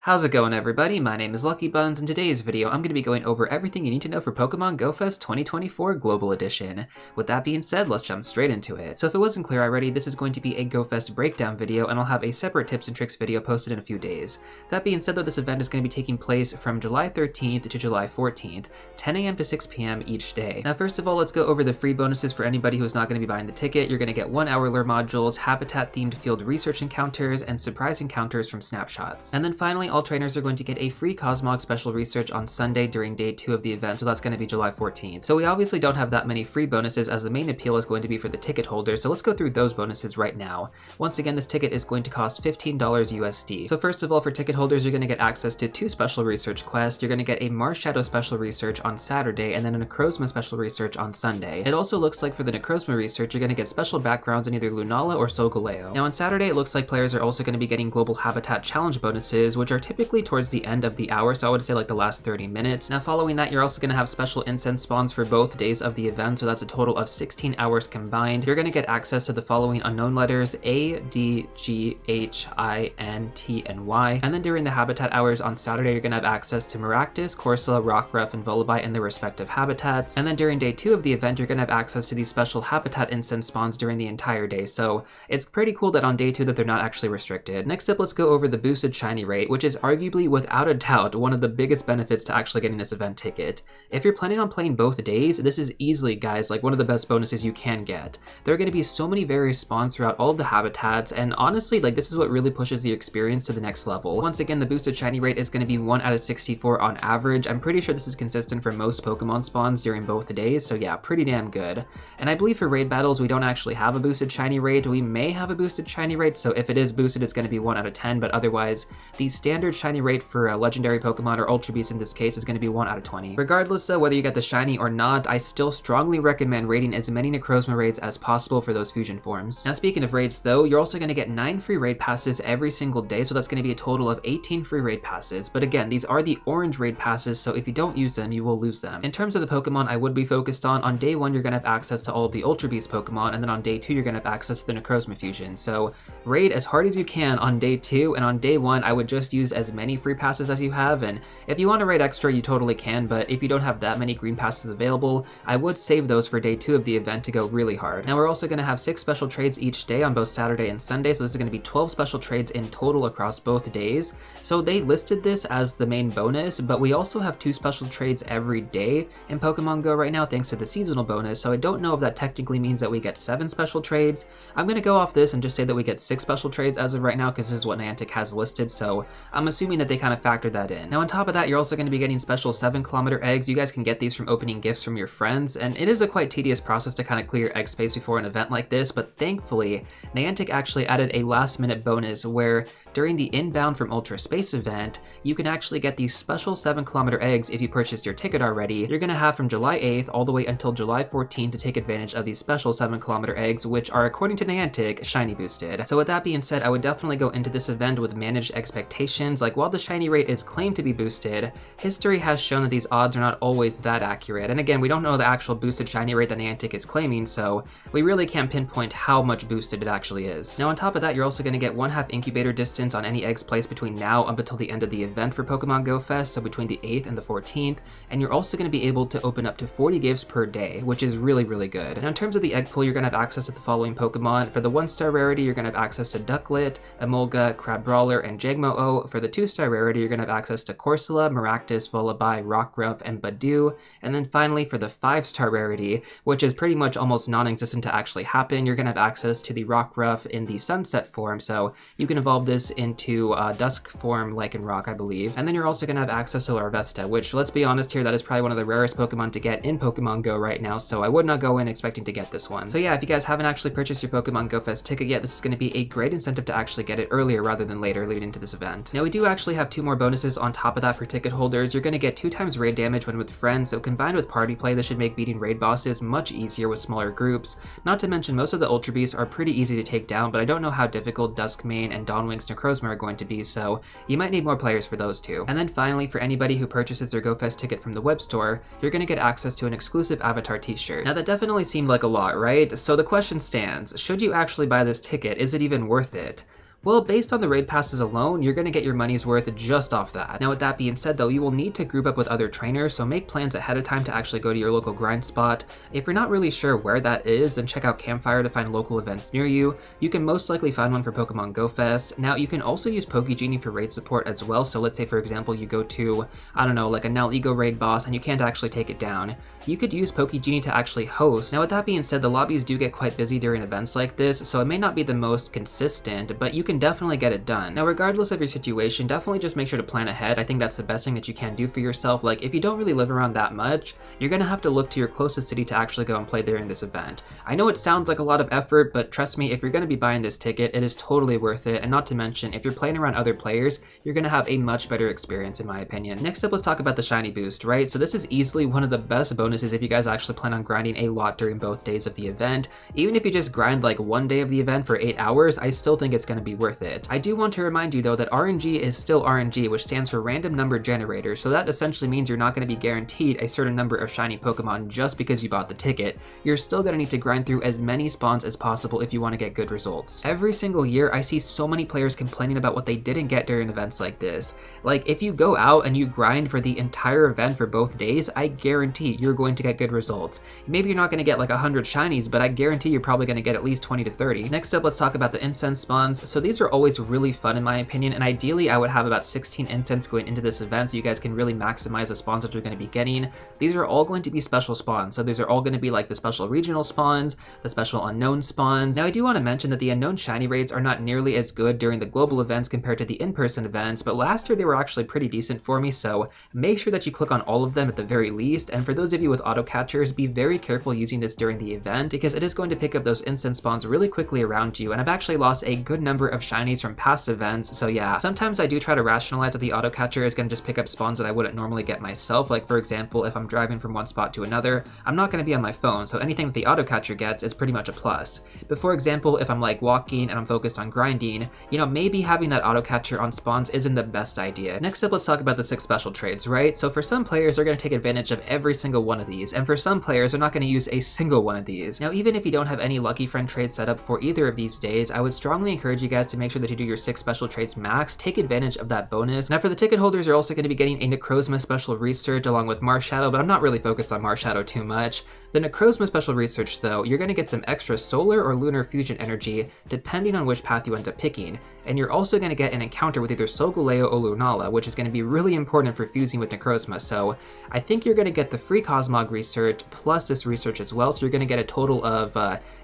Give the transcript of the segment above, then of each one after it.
How's it going, everybody? My name is Lucky Buns. In today's video, I'm going to be going over everything you need to know for Pokemon Go Fest 2024 Global Edition. With that being said, let's jump straight into it. So if it wasn't clear already, this is going to be a Go Fest breakdown video, and I'll have a separate tips and tricks video posted in a few days. That being said, though, this event is going to be taking place from July 13th to July 14th, 10 a.m. to 6 p.m. each day. Now, first of all, let's go over the free bonuses for anybody who's not going to be buying the ticket. You're going to get 1-hour lure modules, habitat-themed field research encounters, and surprise encounters from snapshots. And then finally, all trainers are going to get a free Cosmog special research on Sunday during day 2 of the event, so that's going to be July 14th. So we obviously don't have that many free bonuses, as the main appeal is going to be for the ticket holders, so let's go through those bonuses right now. Once again, this ticket is going to cost $15 USD. So first of all, for ticket holders, you're going to get access to 2 special research quests. You're going to get a Mars Shadow special research on Saturday, and then a Necrozma special research on Sunday. It also looks like for the Necrozma research, you're going to get special backgrounds in either Lunala or Solgaleo. Now on Saturday, it looks like players are also going to be getting Global Habitat Challenge bonuses, which are typically towards the end of the hour, so I would say like the last 30 minutes. Now following that, you're also going to have special incense spawns for both days of the event, so that's a total of 16 hours combined. You're going to get access to the following unknown letters: A, D, G, H, I, N, T, and Y. And then during the habitat hours on Saturday, you're going to have access to Maractus, Corsola, Rockruff, and Volibite in their respective habitats. And then during day 2 of the event, you're going to have access to these special habitat incense spawns during the entire day, so it's pretty cool that on day 2 that they're not actually restricted. Next up, let's go over the boosted shiny rate, which is arguably without a doubt one of the biggest benefits to actually getting this event ticket. If you're planning on playing both days, this is easily, guys, like one of the best bonuses you can get. There are going to be so many various spawns throughout all of the habitats, and honestly, like, this is what really pushes the experience to the next level. Once again, the boosted shiny rate is going to be 1 out of 64 on average. I'm pretty sure this is consistent for most Pokemon spawns during both days, so yeah, pretty damn good. And I believe for raid battles, we don't actually have a boosted shiny rate. We may have a boosted shiny rate, so if it is boosted, it's going to be 1 out of 10, but otherwise, the standard shiny rate for a legendary Pokemon, or Ultra Beast in this case, is going to be 1 out of 20. Regardless of whether you get the shiny or not, I still strongly recommend raiding as many Necrozma raids as possible for those fusion forms. Now speaking of raids though, you're also going to get 9 free raid passes every single day, so that's going to be a total of 18 free raid passes. But again, these are the orange raid passes, so if you don't use them, you will lose them. In terms of the Pokemon I would be focused on day 1 you're going to have access to all of the Ultra Beast Pokemon, and then on day 2 you're going to have access to the Necrozma fusion. So raid as hard as you can on day 2, and on day 1 I would just use as many free passes as you have, and if you want to raid extra, you totally can, but if you don't have that many green passes available, I would save those for day 2 of the event to go really hard. Now we're also going to have 6 special trades each day on both Saturday and Sunday, so this is going to be 12 special trades in total across both days. So they listed this as the main bonus, but we also have 2 special trades every day in Pokemon Go right now thanks to the seasonal bonus, so I don't know if that technically means that we get 7 special trades. I'm going to go off this and just say that we get 6 special trades as of right now, because this is what Niantic has listed, so I'm assuming that they kind of factored that in. Now on top of that, you're also going to be getting special 7-kilometer eggs. You guys can get these from opening gifts from your friends, and it is a quite tedious process to kind of clear your egg space before an event like this, but thankfully, Niantic actually added a last-minute bonus where during the Inbound from Ultra Space event, you can actually get these special 7-kilometer eggs if you purchased your ticket already. You're going to have from July 8th all the way until July 14th to take advantage of these special 7-kilometer eggs, which are, according to Niantic, shiny boosted. So with that being said, I would definitely go into this event with managed expectations. Like, while the shiny rate is claimed to be boosted, history has shown that these odds are not always that accurate. And again, we don't know the actual boosted shiny rate that Niantic is claiming, so we really can't pinpoint how much boosted it actually is. Now on top of that, you're also going to get 1/2 incubator distance on any eggs placed between now up until the end of the event for Pokemon Go Fest, so between the 8th and the 14th, and you're also going to be able to open up to 40 gifts per day, which is really, really good. Now in terms of the egg pool, you're going to have access to the following Pokemon. For the 1-star rarity, you're going to have access to Ducklet, Emolga, Crabrawler, and Jangmo-O. For the 2-star rarity, you're going to have access to Corsola, Maractus, Volibite, Rockruff, and Badoo. And then finally, for the 5-star rarity, which is pretty much almost non-existent to actually happen, you're going to have access to the Rockruff in the Sunset form, so you can evolve this into Dusk form Lycanroc, I believe. And then you're also going to have access to Larvesta, which, let's be honest here, that is probably one of the rarest Pokemon to get in Pokemon Go right now, so I would not go in expecting to get this one. So yeah, if you guys haven't actually purchased your Pokemon Go Fest ticket yet, this is going to be a great incentive to actually get it earlier rather than later leading into this event. Now we do actually have 2 more bonuses on top of that for ticket holders. You're going to get 2 times raid damage when with friends, so combined with party play, this should make beating raid bosses much easier with smaller groups. Not to mention, most of the Ultra Beasts are pretty easy to take down, but I don't know how difficult Duskmane and Dawnwing's Necrozma are going to be, so you might need more players for those 2. And then finally, for anybody who purchases their Go Fest ticket from the web store, you're going to get access to an exclusive avatar t-shirt. Now that definitely seemed like a lot, right? So the question stands, should you actually buy this ticket? Is it even worth it? Well, based on the raid passes alone, you're going to get your money's worth just off that. Now with that being said though, you will need to group up with other trainers, so make plans ahead of time to actually go to your local grind spot. If you're not really sure where that is, then check out Campfire to find local events near you. You can most likely find one for Pokemon Go Fest. Now you can also use Pokegenie for raid support as well, so let's say for example you go to, I don't know, like a Nalego raid boss and you can't actually take it down. You could use Pokegenie to actually host. Now with that being said, the lobbies do get quite busy during events like this, so it may not be the most consistent, but you can definitely get it done. Now regardless of your situation, definitely just make sure to plan ahead. I think that's the best thing that you can do for yourself. Like if you don't really live around that much, you're gonna have to look to your closest city to actually go and play during this event. I know it sounds like a lot of effort, but trust me, if you're gonna be buying this ticket, it is totally worth it. And not to mention, if you're playing around other players, you're gonna have a much better experience in my opinion. Next up, let's talk about the shiny boost, right? So this is easily one of the best bonuses if you guys actually plan on grinding a lot during both days of the event. Even if you just grind like one day of the event for 8 hours, I still think it's gonna be worth it. I do want to remind you though that RNG is still RNG, which stands for random number generator, so that essentially means you're not going to be guaranteed a certain number of shiny Pokemon just because you bought the ticket. You're still going to need to grind through as many spawns as possible if you want to get good results. Every single year I see so many players complaining about what they didn't get during events like this. Like if you go out and you grind for the entire event for both days, I guarantee you're going to get good results. Maybe you're not going to get like 100 shinies, but I guarantee you're probably going to get at least 20 to 30. Next up, let's talk about the incense spawns. So these are always really fun in my opinion, and ideally I would have about 16 incense going into this event so you guys can really maximize the spawns that you're going to be getting. These are all going to be special spawns, so these are all going to be like the special regional spawns, the special unknown spawns. Now I do want to mention that the unknown shiny rates are not nearly as good during the global events compared to the in-person events, but last year they were actually pretty decent for me, so make sure that you click on all of them at the very least. And for those of you with auto catchers, be very careful using this during the event because it is going to pick up those incense spawns really quickly around you, and I've actually lost a good number of shinies from past events. So yeah, sometimes I do try to rationalize that the auto catcher is going to just pick up spawns that I wouldn't normally get myself. Like for example, if I'm driving from one spot to another, I'm not going to be on my phone, so anything that the auto catcher gets is pretty much a plus. But for example, if I'm like walking and I'm focused on grinding, you know, maybe having that auto catcher on spawns isn't the best idea. Next up, let's talk about the 6 special trades, right? So for some players, they're going to take advantage of every single one of these, and for some players, they're not going to use a single one of these. Now, even if you don't have any Lucky Friend trades set up for either of these days, I would strongly encourage you guys to make sure that you do your 6 special trades max. Take advantage of that bonus. Now for the ticket holders, you're also going to be getting a Necrozma special research along with Marshadow, but I'm not really focused on Marshadow too much. The Necrozma special research though, you're going to get some extra solar or lunar fusion energy depending on which path you end up picking. And you're also going to get an encounter with either Solgaleo or Lunala, which is going to be really important for fusing with Necrozma. So I think you're going to get the free Cosmog research plus this research as well. So you're going to get a total of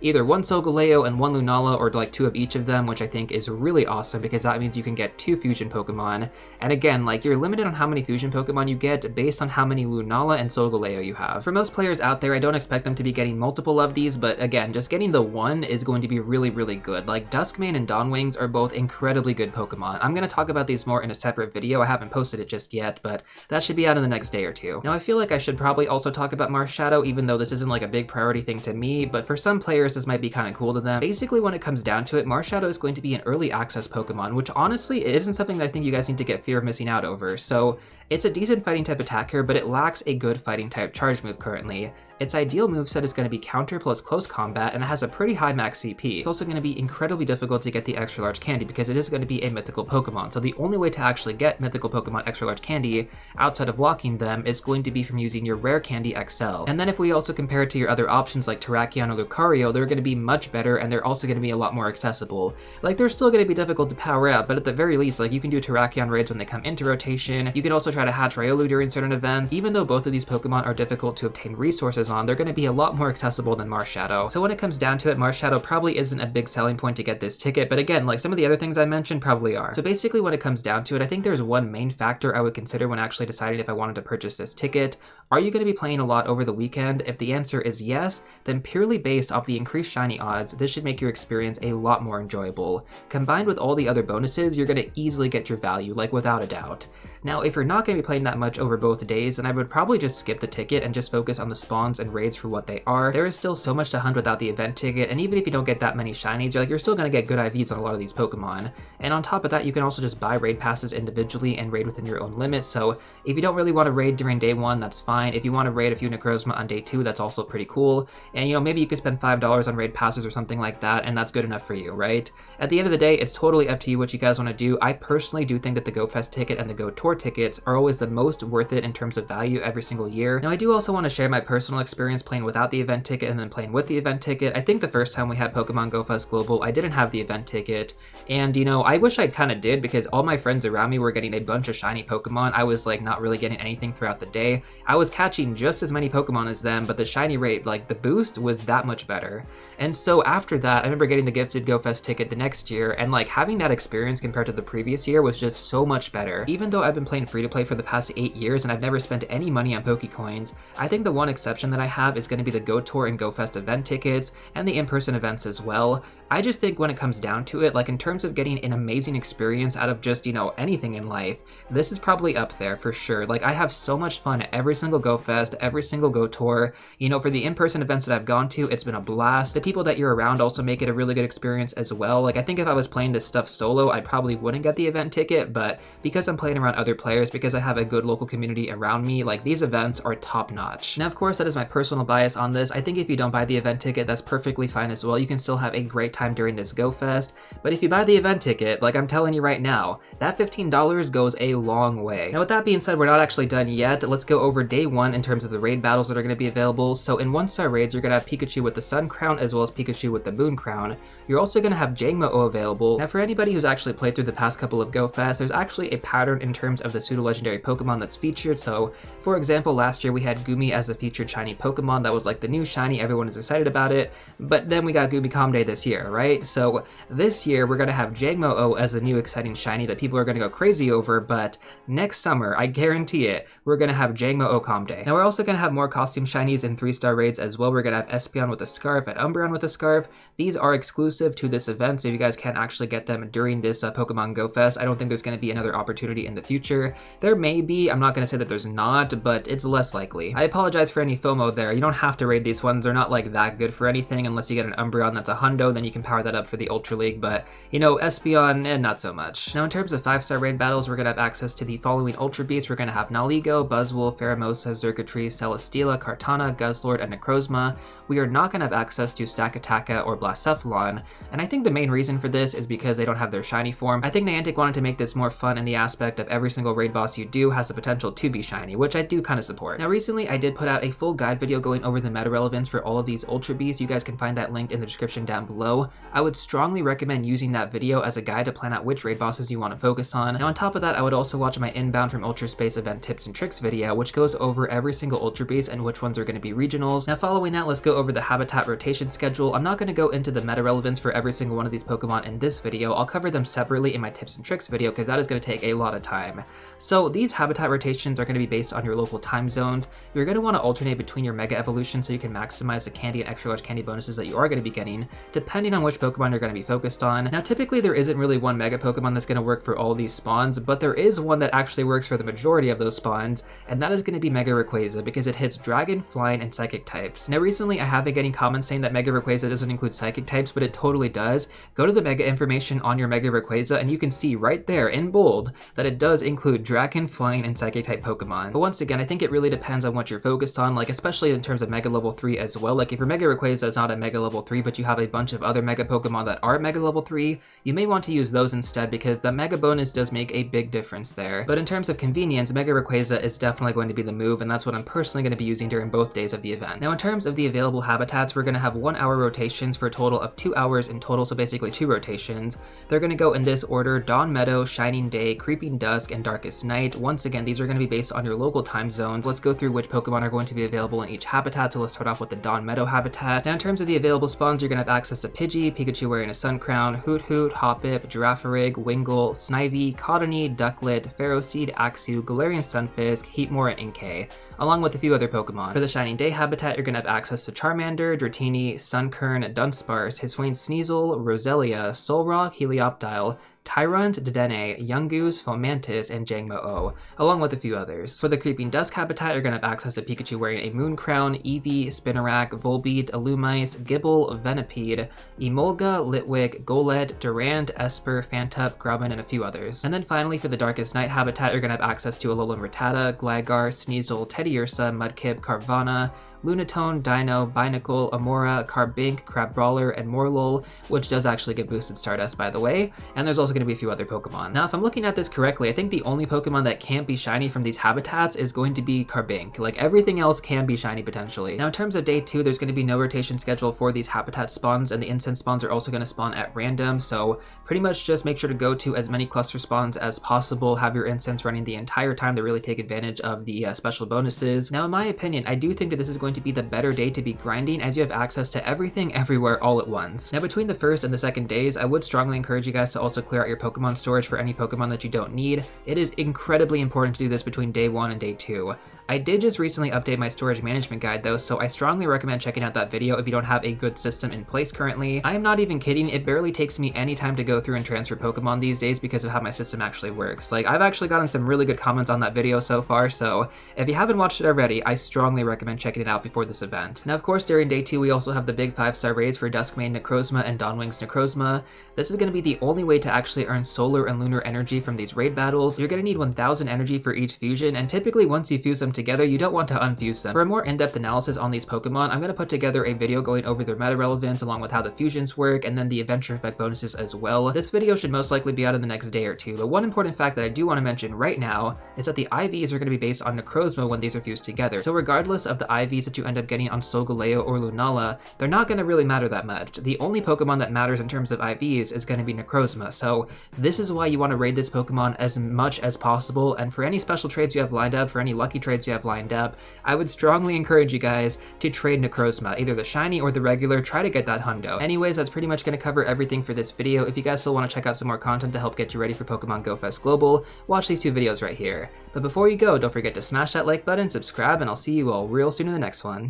either 1 Solgaleo and 1 Lunala, or like 2 of each of them, which I think is really awesome because that means you can get 2 fusion Pokemon. And again, like you're limited on how many fusion Pokemon you get based on how many Lunala and Solgaleo you have. For most players out there, I don't expect them to be getting multiple of these, but again, just getting the 1 is going to be really, really good. Like Duskmane and Dawnwings are both incredibly good Pokemon. I'm going to talk about these more in a separate video. I haven't posted it just yet, but that should be out in the next day or 2. Now I feel like I should probably also talk about Marshadow, even though this isn't like a big priority thing to me, but for some players this might be kind of cool to them. Basically, when it comes down to it, Marshadow is going to be an early access Pokemon, which honestly isn't something that I think you guys need to get fear of missing out over. So it's a decent fighting type attacker, but it lacks a good fighting type charge move currently. Its ideal moveset is going to be counter plus close combat, and it has a pretty high max CP. It's also going to be incredibly difficult to get the extra large candy because it is going to be a mythical Pokemon. So the only way to actually get mythical Pokemon extra large candy outside of locking them is going to be from using your rare candy XL. And then if we also compare it to your other options like Terrakion or Lucario, they're going to be much better, and they're also going to be a lot more accessible. Like they're still going to be difficult to power up, but at the very least, like you can do Terrakion raids when they come into rotation. You can also try to hatch Riolu during certain events. Even though both of these Pokemon are difficult to obtain resources on, they're going to be a lot more accessible than Marshadow. So when it comes down to it, Marshadow probably isn't a big selling point to get this ticket, but again, like some of the other things I mentioned probably are. So basically when it comes down to it, I think there's one main factor I would consider when actually deciding if I wanted to purchase this ticket. Are you going to be playing a lot over the weekend? If the answer is yes, then purely based off the increased shiny odds, this should make your experience a lot more enjoyable. Combined with all the other bonuses, you're going to easily get your value, like without a doubt. Now, if you're not going to be playing that much over both days, then I would probably just skip the ticket and just focus on the spawns and raids for what they are. There is still so much to hunt without the event ticket, and even if you don't get that many shinies, you're still going to get good IVs on a lot of these Pokemon. And on top of that, you can also just buy raid passes individually and raid within your own limit. So if you don't really want to raid during day 1, that's fine. If you want to raid a few Necrozma on day 2, that's also pretty cool. And maybe you could spend $5 on raid passes or something like that, and that's good enough for you, right? At the end of the day, it's totally up to you what you guys want to do. I personally do think that the GoFest ticket and the Go Tour tickets are always the most worth it in terms of value every single year. Now, I do also want to share my personal experience playing without the event ticket and then playing with the event ticket. I think the first time we had Pokemon GoFest Global, I didn't have the event ticket, and I wish I kind of did, because all my friends around me were getting a bunch of shiny Pokemon. I was like not really getting anything throughout the day. I was catching just as many Pokemon as them, but the shiny rate, like the boost, was that much better. And so after that, I remember getting the gifted GoFest ticket the next year, and like having that experience compared to the previous year was just so much better. Even though I've been playing free to play for the past 8 years and I've never spent any money on Pokecoins, I think the one exception that I have is going to be the Go Tour and GoFest event tickets and the in-person events as well. I just think when it comes down to it, like in terms of getting an amazing experience out of just, anything in life, this is probably up there for sure. Like I have so much fun at every single GoFest, every single Go Tour. For the in-person events that I've gone to, it's been a blast. The people that you're around also make it a really good experience as well. Like I think if I was playing this stuff solo, I probably wouldn't get the event ticket, but because I'm playing around other players, because I have a good local community around me, like these events are top notch. Now, of course, that is my personal bias on this. I think if you don't buy the event ticket, that's perfectly fine as well. You can still have a great time during this GoFest, but if you buy the event ticket, like I'm telling you right now, that $15 goes a long way. Now, with that being said, we're not actually done yet. Let's go over day 1 in terms of the raid battles that are going to be available. So in 1-star raids, you're going to have Pikachu with the Sun Crown as well as Pikachu with the Moon Crown. You're also going to have Jangmo-O available. Now, for anybody who's actually played through the past couple of GoFests, there's actually a pattern in terms of the pseudo-legendary Pokemon that's featured. So, for example, last year we had Gumi as a featured shiny Pokemon that was like the new shiny, everyone is excited about it, but then we got Gumi Comday this year, right? So this year we're going to have Jangmo-O as a new exciting shiny that people are going to go crazy over, but next summer, I guarantee it, we're going to have Jangmo-O Comday. Now, we're also going to have more costume shinies in 3-star raids as well. We're going to have Espeon with a scarf and Umbreon with a scarf. These are exclusive to this event, so you guys can't actually get them during this Pokemon Go Fest. I don't think there's going to be another opportunity in the future. There may be, I'm not going to say that there's not, but it's less likely. I apologize for any FOMO there. You don't have to raid these ones. They're not like that good for anything unless you get an Umbreon that's a hundo, then you can power that up for the Ultra League, but Espeon, not so much. Now, in terms of 5-star raid battles, we're going to have access to the following Ultra Beasts. We're going to have Naligo, Buzzwole, Pheromosa, Xurkitree, Celesteela, Kartana, Guzzlord, and Necrozma. We are not going to have access to Stakataka or Blacephalon, and I think the main reason for this is because they don't have their shiny form. I think Niantic wanted to make this more fun in the aspect of every single raid boss you do has the potential to be shiny, which I do kind of support. Now, recently I did put out a full guide video going over the meta relevance for all of these Ultra Beasts. You guys can find that linked in the description down below. I would strongly recommend using that video as a guide to plan out which raid bosses you want to focus on. Now, on top of that, I would also watch my Inbound from Ultra Space event tips and tricks video, which goes over every single Ultra Beast and which ones are going to be regionals. Now, following that, let's go over the habitat rotation schedule. I'm not going to go into the meta relevance for every single one of these Pokemon in this video. I'll cover them separately in my tips and tricks video because that is going to take a lot of time. So these habitat rotations are going to be based on your local time zones. You're going to want to alternate between your Mega Evolutions so you can maximize the candy and extra large candy bonuses that you are going to be getting, depending on which Pokemon you're going to be focused on. Now, typically there isn't really one Mega Pokemon that's going to work for all these spawns, but there is one that actually works for the majority of those spawns, and that is going to be Mega Rayquaza because it hits Dragon, Flying, and Psychic types. Now, recently I have been getting comments saying that Mega Rayquaza doesn't include Psychic types, but it totally does. Go to the Mega information on your Mega Rayquaza and you can see right there in bold that it does include Dragon, Flying, and Psychic type Pokemon. But once again, I think it really depends on what you're focused on, like especially in terms of Mega Level 3 as well. Like if your Mega Rayquaza is not at Mega Level 3, but you have a bunch of other Mega Pokemon that are at Mega Level 3, you may want to use those instead because the Mega bonus does make a big difference there. But in terms of convenience, Mega Rayquaza is definitely going to be the move, and that's what I'm personally going to be using during both days of the event. Now, in terms of the available habitats, we're going to have 1-hour rotations for a total of 2 hours in total, so basically 2 rotations. They're going to go in this order: Dawn Meadow, Shining Day, Creeping Dusk, and Darkest Night. Once again, these are going to be based on your local time zones. Let's go through which Pokemon are going to be available in each habitat, so let's start off with the Dawn Meadow habitat. Now, in terms of the available spawns, you're going to have access to Pidgey, Pikachu wearing a Sun Crown, Hoot Hoot, Hoppip, Girafarig, Wingull, Snivy, Cottonee, Ducklet, Ferroseed, Axew, Galarian Sunfisk, Heatmore, and Inkay, along with a few other Pokemon. For the Shining Day habitat, you're going to have access to Charmander, Dratini, Sunkern, Dunsparce, Hisuian Sneasel, Roselia, Solrock, Helioptile, Tyrunt, Dedenne, Yungoos, Fomantis, and Jangmo-O, along with a few others. For the Creeping Dusk habitat, you're going to have access to Pikachu wearing a Moon Crown, Eevee, Spinarak, Volbeat, Alumice, Gibble, Venipede, Emolga, Litwick, Golett, Durand, Esper, Fantup, Grubbin, and a few others. And then finally, for the Darkest Night habitat, you're going to have access to Alolan Rattata, Gligar, Sneasel, Teddiursa, Mudkip, Carvanha, Lunatone, Dino, Binacle, Amora, Carbink, Crabrawler, and Morlul, which does actually get boosted Stardust, by the way, and there's also going to be a few other Pokemon. Now, if I'm looking at this correctly, I think the only Pokemon that can't be shiny from these habitats is going to be Carbink. Like, everything else can be shiny potentially. Now, in terms of day 2, there's going to be no rotation schedule for these habitat spawns, and the incense spawns are also going to spawn at random, so pretty much just make sure to go to as many cluster spawns as possible, have your incense running the entire time to really take advantage of the special bonuses. Now, in my opinion, I do think that this is going to be the better day to be grinding, as you have access to everything everywhere all at once. Now, between the first and the second days, I would strongly encourage you guys to also clear out your Pokemon storage for any Pokemon that you don't need. It is incredibly important to do this between day 1 and day 2. I did just recently update my storage management guide though, so I strongly recommend checking out that video if you don't have a good system in place currently. I am not even kidding, it barely takes me any time to go through and transfer Pokemon these days because of how my system actually works. Like, I've actually gotten some really good comments on that video so far, so if you haven't watched it already, I strongly recommend checking it out before this event. Now, of course, during day 2, we also have the big 5-star raids for Duskmane Necrozma and Dawnwing's Necrozma. This is going to be the only way to actually earn solar and lunar energy from these raid battles. You're going to need 1000 energy for each fusion, and typically once you fuse them together, you don't want to unfuse them. For a more in-depth analysis on these Pokemon, I'm going to put together a video going over their meta relevance along with how the fusions work and then the adventure effect bonuses as well. This video should most likely be out in the next day or 2, but one important fact that I do want to mention right now is that the IVs are going to be based on Necrozma when these are fused together. So regardless of the IVs that you end up getting on Solgaleo or Lunala, they're not going to really matter that much. The only Pokemon that matters in terms of IVs is going to be Necrozma, so this is why you want to raid this Pokemon as much as possible, and for any special trades you have lined up, for any lucky trades you have lined up, I would strongly encourage you guys to trade Necrozma, either the shiny or the regular. Try to get that hundo. Anyways, that's pretty much going to cover everything for this video. If you guys still want to check out some more content to help get you ready for Pokemon Go Fest Global, watch these 2 videos right here. But before you go, don't forget to smash that like button, subscribe, and I'll see you all real soon in the next one.